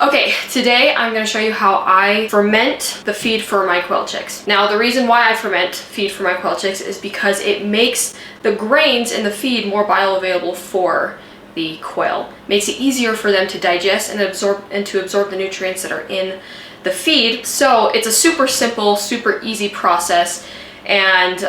Okay, today I'm going to show you how I ferment the feed for my quail chicks. Now, the reason why I ferment feed for my quail chicks is because it makes the grains in the feed more bioavailable for the quail. Makes it easier for them to digest and to absorb the nutrients that are in the feed. So it's a super simple, super easy process, and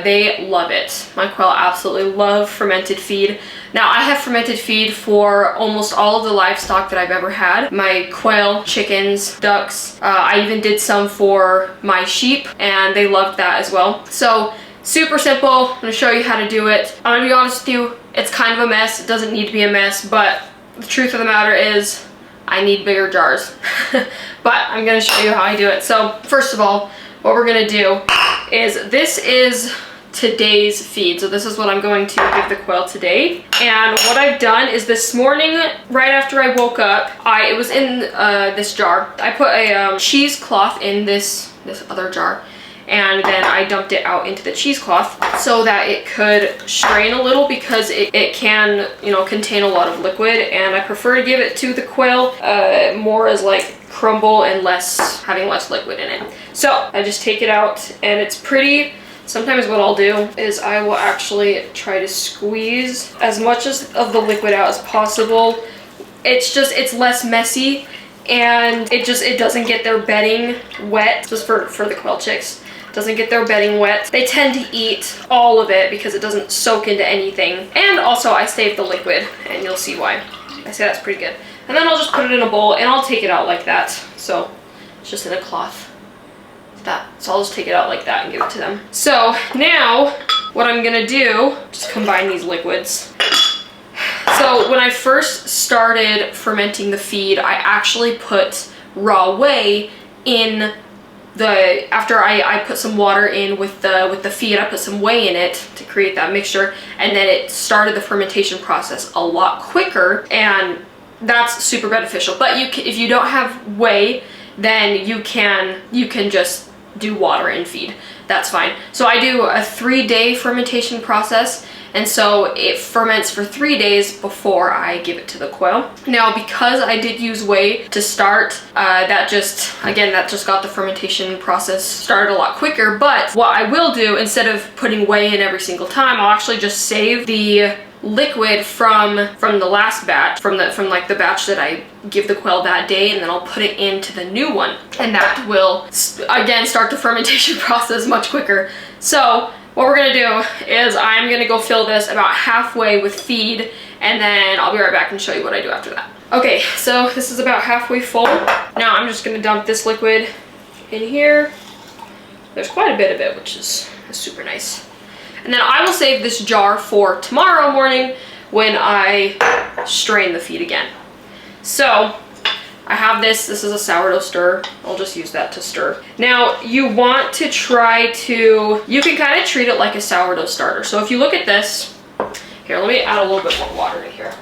they love it. My quail absolutely love fermented feed. Now, I have fermented feed for almost all of the livestock that I've ever had. My quail, chickens, ducks. I even did some for my sheep, and they loved that as well. So super simple. I'm gonna show you how to do it. I'm gonna be honest with you, it's kind of a mess. It doesn't need to be a mess, but the truth of the matter is I need bigger jars. But I'm gonna show you how I do it. So first of all, what we're gonna do is, this is today's feed. So this is what I'm going to give the quail today. And what I've done is, this morning, right after I woke up, it was in this jar. I put a cheesecloth in this other jar, and then I dumped it out into the cheesecloth so that it could strain a little, because it can, you know, contain a lot of liquid, and I prefer to give it to the quail more as like crumble and having less liquid in it. So I just take it out, and it's pretty. Sometimes what I'll do is I will actually try to squeeze as much of the liquid out as possible. It's less messy, and it doesn't get their bedding wet. Just for the quail chicks, doesn't get their bedding wet. They tend to eat all of it because it doesn't soak into anything. And also I save the liquid, and you'll see why. I say that's pretty good. And then I'll just put it in a bowl, and I'll take it out like that. So it's just in a cloth. So I'll just take it out like that and give it to them. So now what I'm gonna do, just combine these liquids. So when I first started fermenting the feed, I actually put raw whey in after I put some water in with the feed. I put some whey in it to create that mixture, and then it started the fermentation process a lot quicker, and that's super beneficial. But if you don't have whey, then you can just do water and feed. That's fine. So I do a 3-day fermentation process, and so it ferments for 3 days before I give it to the quail. Now, because I did use whey to start, that just got the fermentation process started a lot quicker. But what I will do, instead of putting whey in every single time, I'll actually just save the liquid from the last batch, from like the batch that I give the quail that day, and then I'll put it into the new one, and that will again start the fermentation process much quicker. So what we're gonna do is, I'm gonna go fill this about halfway with feed, and then I'll be right back and show you what I do after that. Okay, so this is about halfway full. Now I'm just gonna dump this liquid in here. There's quite a bit of it, which is super nice. And then I will save this jar for tomorrow morning when I strain the feed again. So I have this is a sourdough stirrer. I'll just use that to stir. Now, you want to you can kind of treat it like a sourdough starter. So if you look at this, here, let me add a little bit more water in here.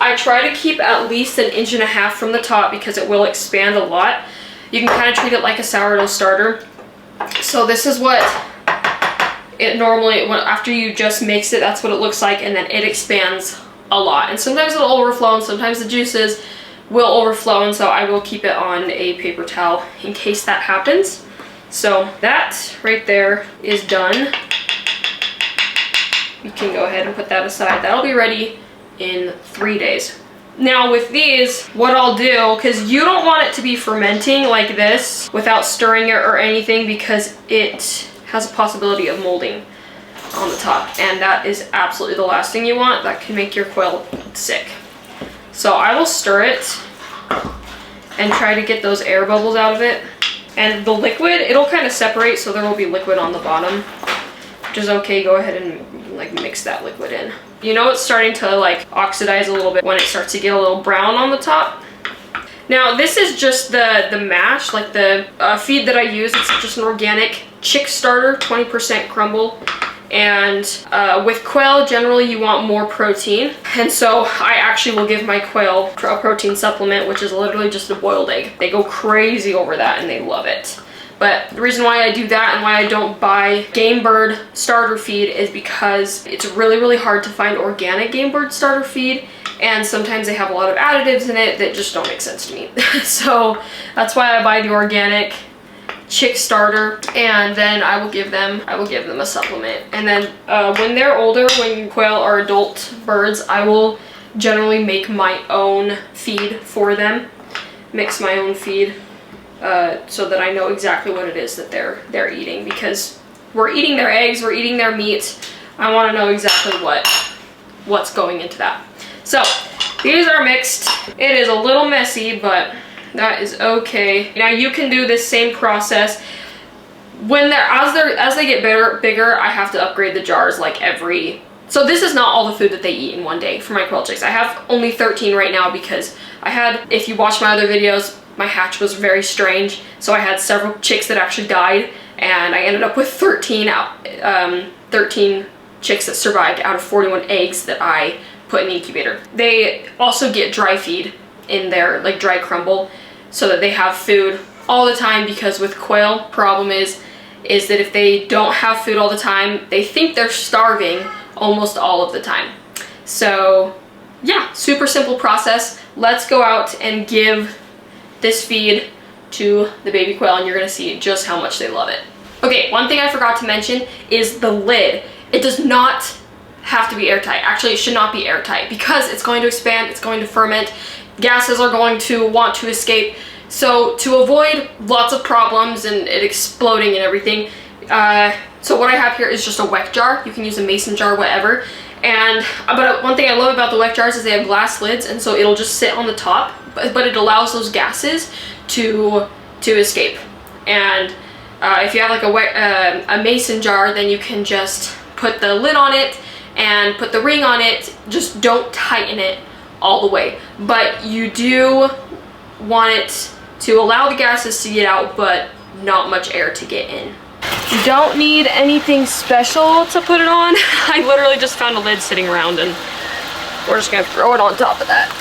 I try to keep at least 1.5 inches from the top, because it will expand a lot. You can kind of treat it like a sourdough starter. So this is what it normally, after you just mix it, that's what it looks like, and then it expands a lot. And sometimes it'll overflow, and sometimes the juices will overflow, and so I will keep it on a paper towel in case that happens. So that right there is done. You can go ahead and put that aside. That'll be ready in 3 days. Now with these, what I'll do, because you don't want it to be fermenting like this without stirring it or anything, because it has a possibility of molding on the top, and that is absolutely the last thing you want. That can make your quail sick. So I will stir it and try to get those air bubbles out of it. And the liquid, it'll kind of separate, so there will be liquid on the bottom, which is okay. Go ahead and like mix that liquid in. You know, it's starting to like oxidize a little bit when it starts to get a little brown on the top. Now this is just the mash, like the feed that I use. It's just an organic chick starter, 20% crumble. And with quail, generally you want more protein. And so I actually will give my quail a protein supplement, which is literally just a boiled egg. They go crazy over that, and they love it. But the reason why I do that and why I don't buy game bird starter feed is because it's really, really hard to find organic game bird starter feed. and sometimes they have a lot of additives in it that just don't make sense to me. So that's why I buy the organic chick starter, and then I will give them a supplement. And then when they're older, when quail are adult birds, I will generally make my own feed for them, mix my own feed, so that I know exactly what it is that they're eating, because we're eating their eggs, we're eating their meat. I want to know exactly what's going into that. So these are mixed. It is a little messy, but that is okay. Now you can do this same process when as they get bigger. I have to upgrade the jars like every. So this is not all the food that they eat in one day for my quail chicks. I have only 13 right now because if you watch my other videos, my hatch was very strange. So I had several chicks that actually died, and I ended up with 13 chicks that survived out of 41 eggs that I put in the incubator. They also get dry feed in their, like dry crumble, so that they have food all the time, because with quail, problem is that if they don't have food all the time, they think they're starving almost all of the time. So yeah, super simple process. Let's go out and give this feed to the baby quail, and you're gonna see just how much they love it. Okay, one thing I forgot to mention is the lid. It does not have to be airtight. Actually, it should not be airtight, because it's going to expand, it's going to ferment, gases are going to want to escape. So to avoid lots of problems and it exploding and everything, so what I have here is just a weck jar. You can use a mason jar, whatever. But one thing I love about the weck jars is they have glass lids, and so it'll just sit on the top, but it allows those gases to escape. And if you have like a mason jar, then you can just put the lid on it and put the ring on it. Just don't tighten it all the way, but you do want it to allow the gases to get out, but not much air to get in. You don't need anything special to put it on. I literally just found a lid sitting around, and we're just gonna throw it on top of that.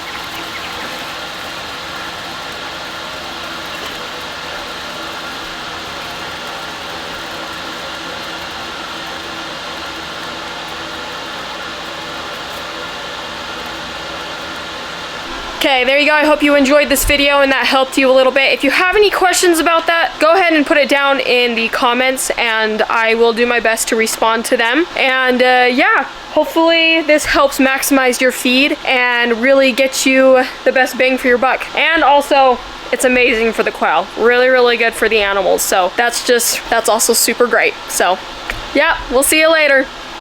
Okay, there you go. I hope you enjoyed this video and that helped you a little bit. If you have any questions about that, go ahead and put it down in the comments, and I will do my best to respond to them. And yeah, hopefully this helps maximize your feed and really get you the best bang for your buck. And also, it's amazing for the quail. Really, really good for the animals. So that's also super great. So yeah, we'll see you later.